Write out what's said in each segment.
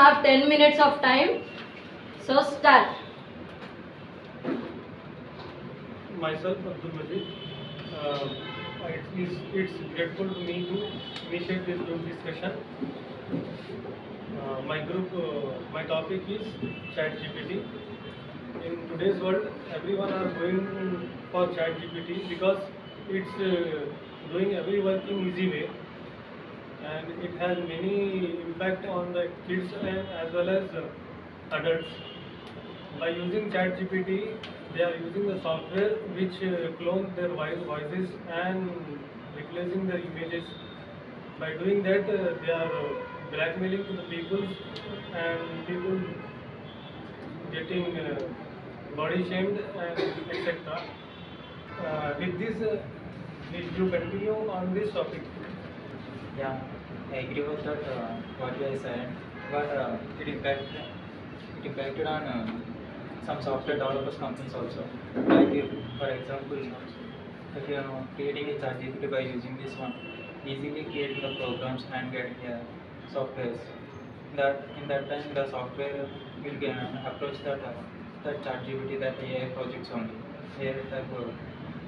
have 10 minutes of time. So start. Myself, Abdul Majid. It's grateful to me to initiate this group discussion. My topic is ChatGPT. In today's world, everyone are going for ChatGPT because it's doing every work in easy way, and it has many impact on the kids and as well as adults. By using ChatGPT, they are using the software which clones their voices and replacing their images. By doing that, they are blackmailing to the people, and people getting body shamed and etc. With this, will you continue on this topic? Yeah, I agree with that what you said, but it impacted on some software developers companies also. Like if, for example, if you are creating a ChatGPT by using this one, easily creating the programs and getting softwares. In that time, the software will approach that ChatGPT, that AI projects only, AI type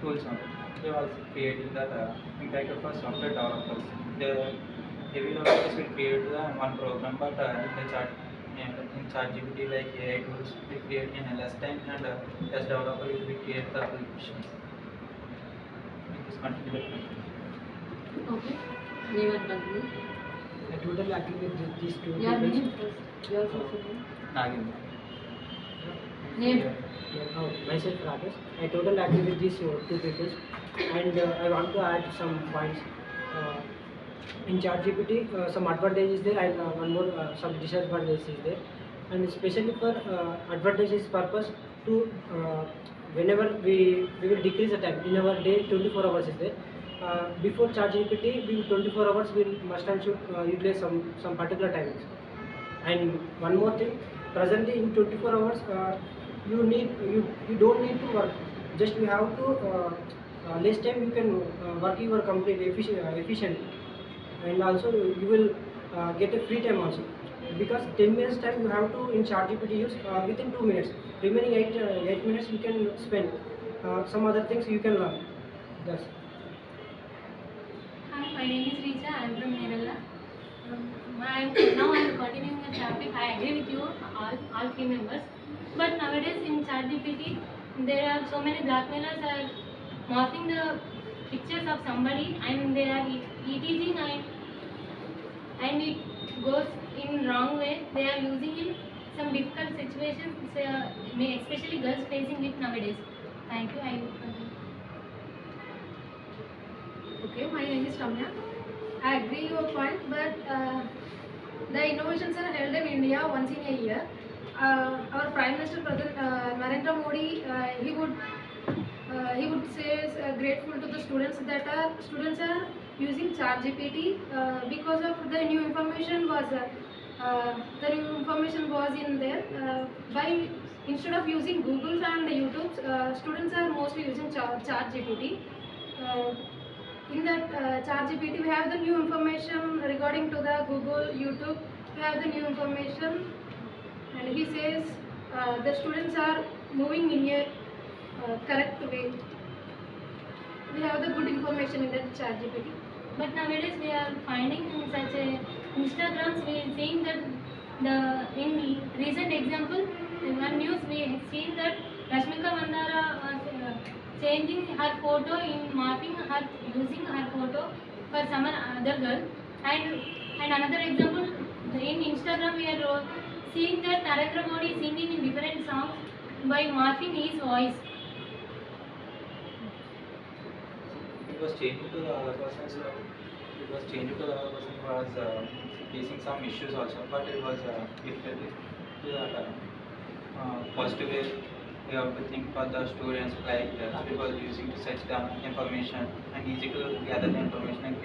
tools only. They was creating that impact for software developers. The heavy developers will create the one program, but in ChatGPT, like AI tools, we create in less time, and as developer will be create the applications. It is continue. Okay. Anyone continue? I totally agree with these two Yeah, people. name first. Yours also. Nagin. Name. Myself, Rakesh. I totally agree with these two people, and I want to add some points. In ChatGPT, some advantages there, and one more some disadvantages is there, and especially for advantages purpose to whenever we will decrease the time in our day. 24 hours is there. Before ChatGPT, we 24 hours we must and should utilize some particular timings. And one more thing, presently in 24 hours, you don't need to work. Just you have to less time you can work your complete efficiently, and also you will get a free time also. Because 10 minutes time you have to in ChatGPT use within 2 minutes. Remaining 8 minutes you can spend some other things you can learn. That's Hi, my name is Richa. I am from Nerala. Now I am continuing the topic. I agree with you, all three members. But nowadays in ChatGPT, there are so many blackmailers are morphing the pictures of somebody, and they are ETGing, and it goes in wrong way. They are using in some difficult situations, especially girls facing it nowadays. Thank you. Okay, my name is Ramya. I agree your point, but the innovations are held in India once in a year. Our Prime Minister President Narendra Modi, he would say grateful to the students are using ChatGPT because of the new information was in there. By instead of using Google and YouTube, students are mostly using ChatGPT. In that ChatGPT, we have the new information regarding to the Google, YouTube. We have the new information, and he says the students are moving in a correct way. We have the good information in that ChatGPT. But nowadays we are finding in such a Instagrams, we are seeing that in recent example, in one news we have seen that Rashmika Mandara was changing her photo in morphing her, using her photo for some other girl, and another example in Instagram we are seeing that Narendra Modi singing in different songs by morphing his voice. It was changed to the other person. It was changed to the other person who was facing some issues also, but it was difficult to that positive way. We have to think for the students, like people using to search the information and easy to gather the information and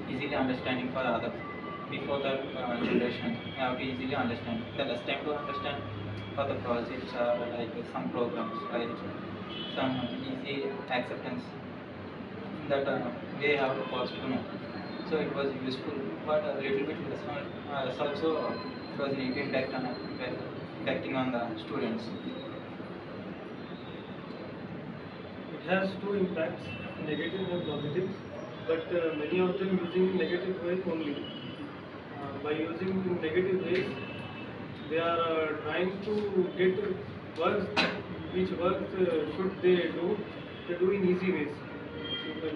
easily understanding for others. Before the generation, we have to easily understand. The less time to understand for the projects like some programs, like some easy acceptance that they have to pause to know. So it was useful, but a little bit less also it was negative impacting on the students. It has two impacts, negative and positive, but many of them using in negative way only. By using in negative ways, they are trying to get works, which works should they do in easy ways.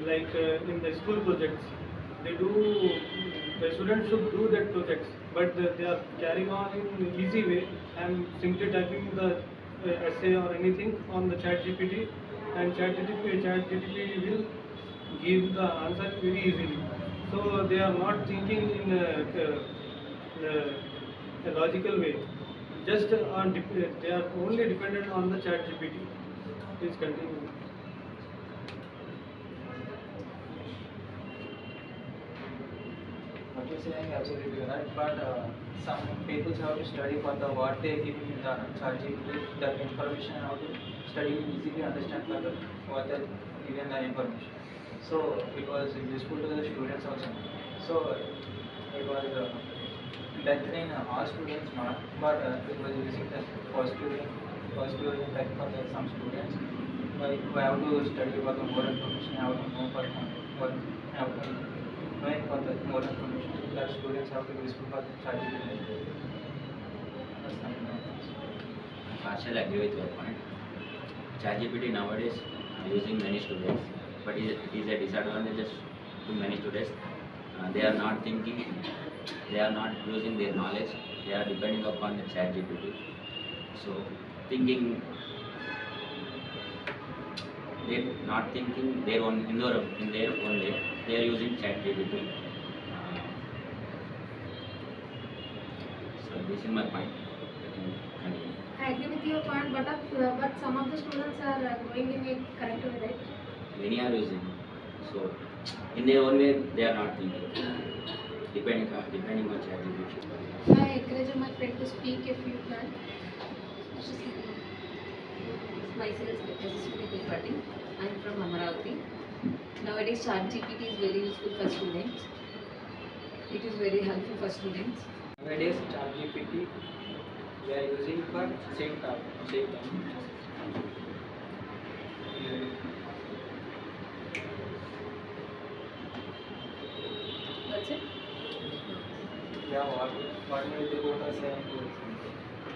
Like in the school projects, they do, the students should do that projects, but they are carrying on in easy way and simply typing the essay or anything on the ChatGPT, and ChatGPT will give the answer very easily. So they are not thinking in a logical way. Just they are only dependent on the ChatGPT. Please continue. What you're saying absolutely right, but some people have to study for the what they give in the ChatGPT, that information how to study easily understand for the what they given the information. So it was useful to the students also. So it was better in all students not, but it was using the positive impact for some students. Like who have to study for the more information, have to know for more, have to knowing for the more information that students have to be useful for the ChatGPT. That's something like that. I partially agree with your point. ChatGPT nowadays using many students, but it is a disadvantage to many students. They are not thinking, they are not using their knowledge, they are depending upon the ChatGPT. So thinking, they're not thinking their own in their own way. They are using ChatGPT. So this is my point. I can continue. I agree with your point, but some of the students are going in a correct way, right? Many are using. So in their own way, they are not thinking. Depending on ChatGPT. I encourage my friend to speak if you can. Myself, Yashaswini Tripathi. I am from Amaravati. Nowadays, ChatGPT is very useful for students. It is very helpful for students. Nowadays, ChatGPT we are using for same time. That's it. Yeah, what you both are saying is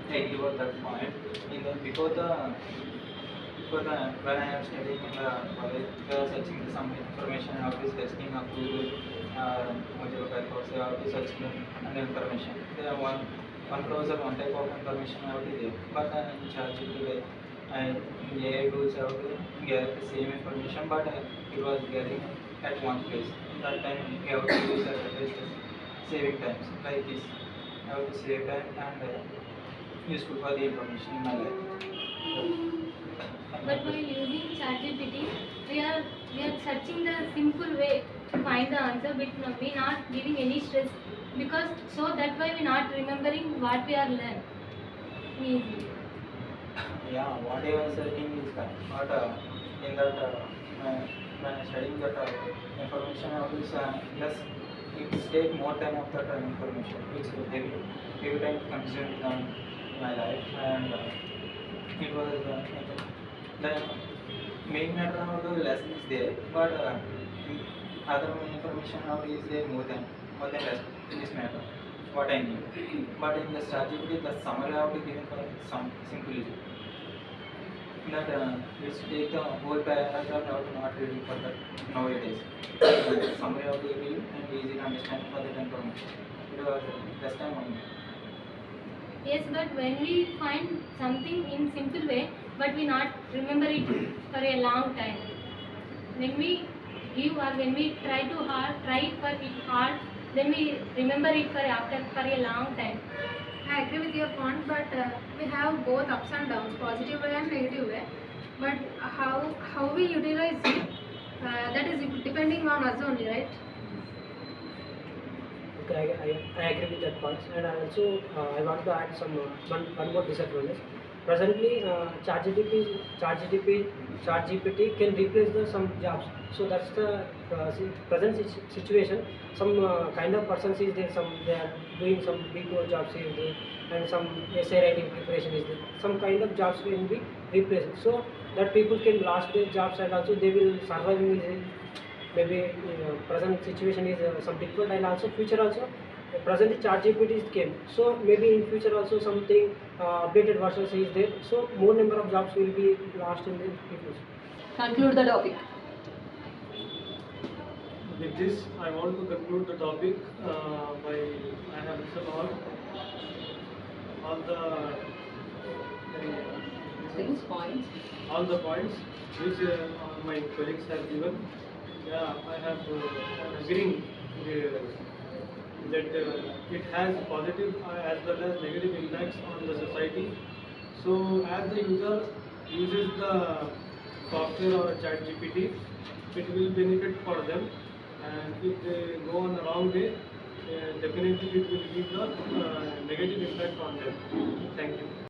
I agree with that point. In the before the when I am studying in the college, we are searching some information. I was searching on Google, Mozilla Firefox. I was searching an information. There are one browser, one type of information out there. But in ChatGPT, AI tools have to get the same information, but it was getting at one place. That time we have to use that saving times like this. I have to save time and useful for the information in my life. But while using ChatGPT, we are searching the simple way to find the answer, but we not giving any stress, because so that way we not remembering what we are learned easily. Yeah, what I was searching is that, but in that when studying that information, I was yes, it take more time of that information. It's heavy time consumed on my life, and it was the main matter of the lesson is there, but other information how is there more than less in this matter. What I need, but in the ChatGPT, the summary I have to give for some simply that which take the whole paragraph I have to not reading for that nowadays. Summary I have to read and easy to understand for that information. It was less time only. Yes, but when we find something in simple way, but we not remember it for a long time. When we give or when we try for it hard, then we remember it for a long time. I agree with your point, but we have both ups and downs, positive way and negative way. But how we utilize it, that is depending on us only, right? Okay, I agree with that point, and I also I want to add some one more disadvantage. presently ChatGPT can replace some jobs. So that's the present situation. Some kind of persons is there. Some they are doing some BPO jobs is there, and some essay writing preparation is there. Some kind of jobs can be replaced. So that people can lose their jobs and also they will survive in maybe present situation is some difficult and also future also. Presently ChatGPT is came, so maybe in future also something updated versions is there. So more number of jobs will be lost in the future. Conclude the topic. With this, I want to conclude the topic by I have written all the Things, points. all the points which my colleagues have given. Yeah, I have agreeing that it has positive as well as negative impacts on the society. So as the user uses the software or ChatGPT, it will benefit for them. And if they go on the wrong way, definitely it will give the negative impact on them. Thank you.